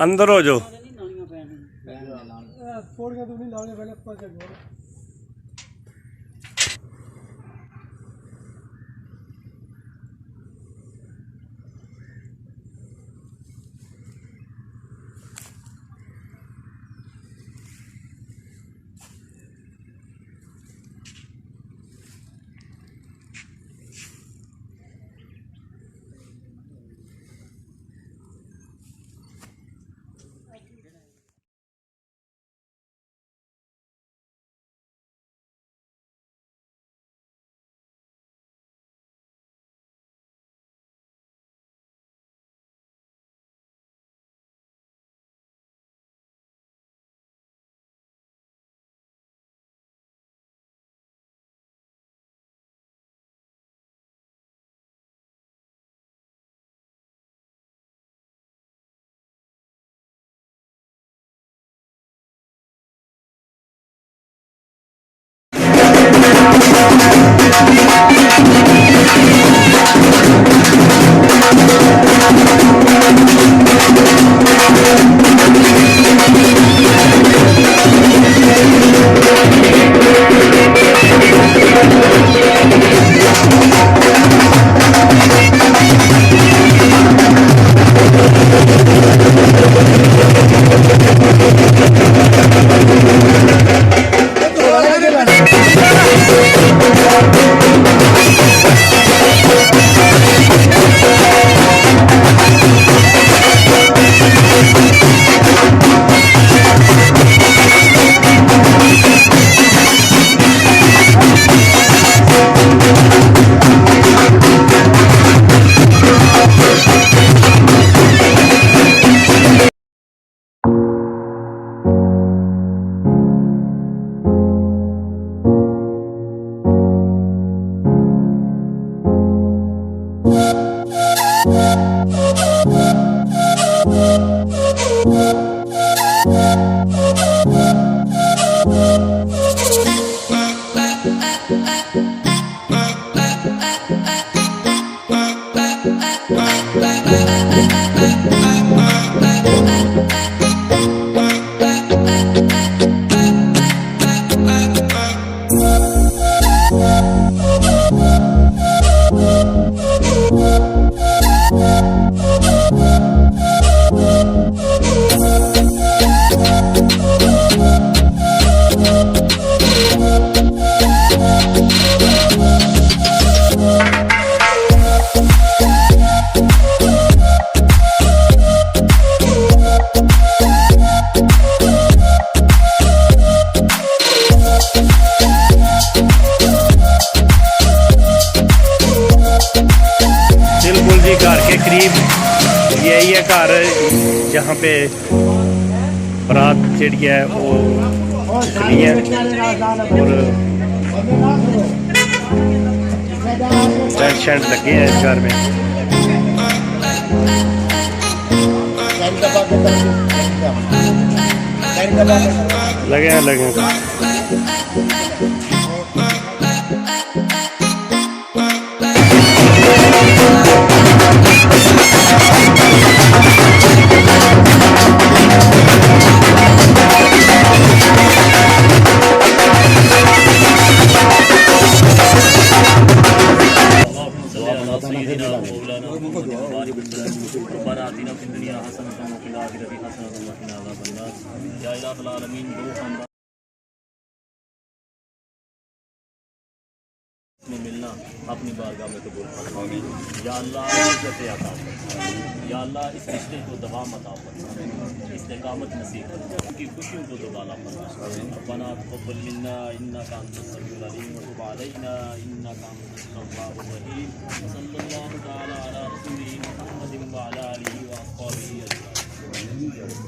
अंदर हो जाओ। यही है घर जहाँ पे बारात जी है वो खड़ी है और टेंट शेंट लगे हैं इस घर में। लगे हैं लगे हैं। में मिलना अपनी बारगाह में कबूल फरमा। या अल्लाह इज्जत अता फरमा। या अल्लाह इस रिश्ते को दवाम अता फरमा, इस्तिकामत नसीब फरमा, उनकी खुशियों को दोबारा फरमा। रब्बना तक़ब्बल मिन्ना इन्नका अंतस समीउल अलीम व तुब अलैना इन्नका अंतत तव्वाबुर रहीम। सल्लल्लाहु तआला अला रसूलिही मुहम्मदिन व अला आलिहि व अस्हाबिही अजमाईन।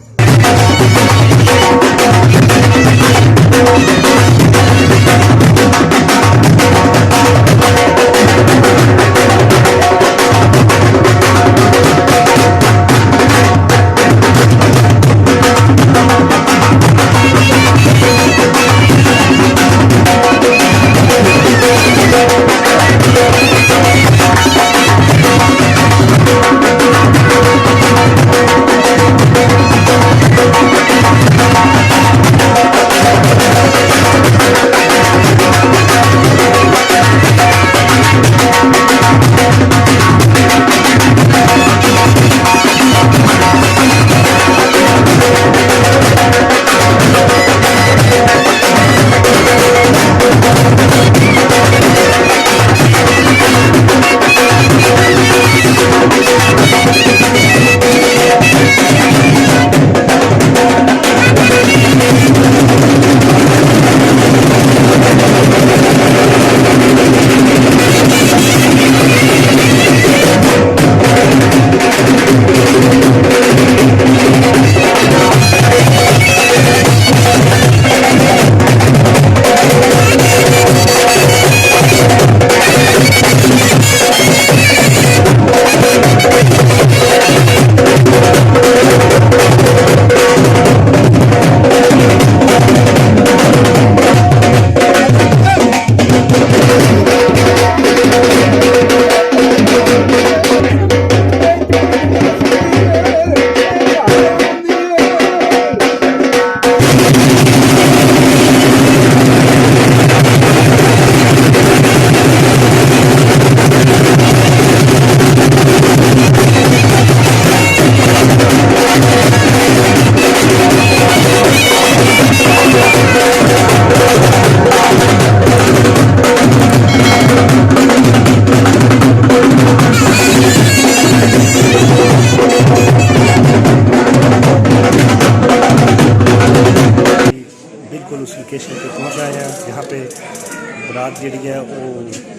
जी है वो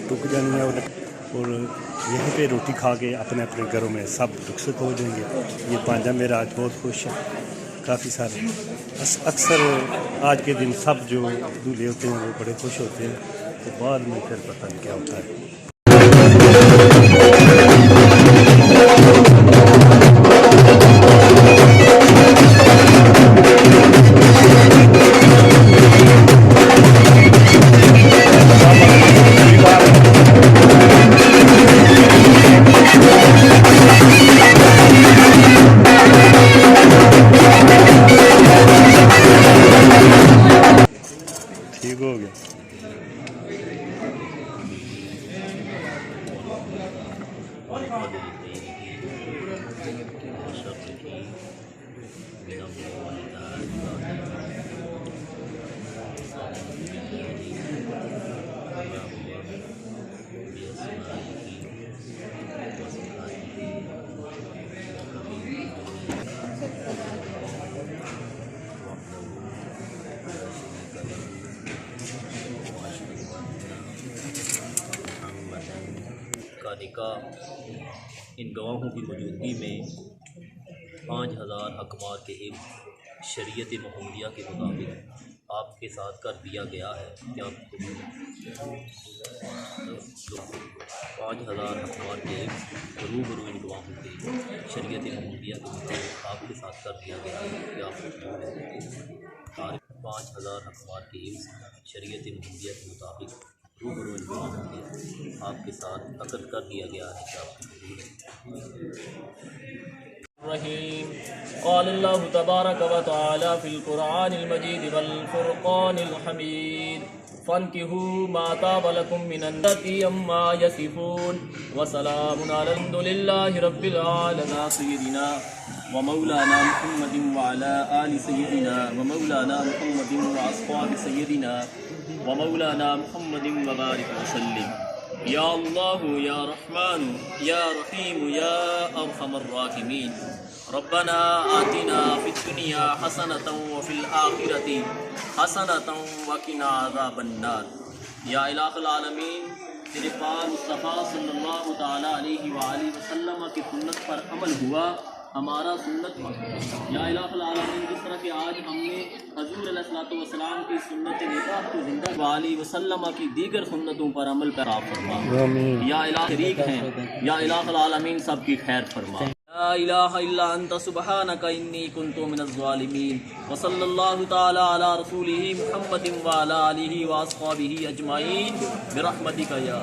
रुक जानी है और यहीं पे रोटी खा के अपने अपने घरों में सब रुखसत हो जाएंगे। ये पांजा मेरा आज बहुत खुश है। काफ़ी सारे अक्सर आज के दिन सब जो दूल्हे होते हैं वो बड़े खुश होते हैं, तो बाद में फिर पता नहीं क्या होता है। ठीक हो गया। का निकाह इन गवाहों की मौजूदगी में 5000 हकमार के इल्म शरीयत मोहम्मदिया के मुताबिक आपके साथ कर दिया गया है। क्या 5000 हकमार के इल्म रूबरू इन गवाहों के शरीयत मोहम्मदिया के मुताबिक आपके साथ कर दिया गया है। क्या 5000 हकमार के इल्म शरीयत मोहम्मदिया के मुताबिक रूबरू इन गवाहों के आपके साथ अक़द कर दिया गया है। क्या रहीम क़ाल अल्लाहु तबारक व तआला फ़िल क़ुरआनिल मजीद वल फ़ुरक़ानिल हमीद फ़न्किहू मा ताब लकुम मिनन निसाइ अम्मा यसिफ़ून व सलामुन अलहम्दुलिल्लाहि रब्बिल आलमीन सय्यिदिना व मौलाना मुहम्मदिन व अला आलि सय्यिदिना व मौलाना मुहम्मदिन व अस्हाबि सय्यिदिना व मौलाना मुहम्मदिन व बारिक व सल्लिम या अल्लाह या रहमान या रहीम या अरहमर राहिमीन रब्बना आतिना फिद दुनिया हसनतन व फिल आखिरति हसनतन व किना अज़ाबन नार। या इलाहुल आलमीन तेरे पाक मुस्तफ़ा सल्लल्लाहु तआला अलैहि व आलिहि वसल्लम की सुन्नत पर अमल हुआ, हमारा सुन्नत पर। या इलाहुल आलमीन जिस तरह के आज हमने हजूर अलैहिस्सलातु वस्सलाम की सुन्नत निकाह को जिंदा वाली वसल्लम की दीगर सुन्नतों पर अमल करा फरमा। या इलाह शरीक हैं, या इलाहुल आलमीन सब की खैर फरमा। ला इलाहा इल्ला अंत सुब्हानका इन्नी कुन्तु मिनज़ ज़ालिमीन व सल्लल्लाहु तआला अला रसूलिही मुहम्मदिन व अला आलिहि व अस्हाबिही अजमाइन बिरहमतिका या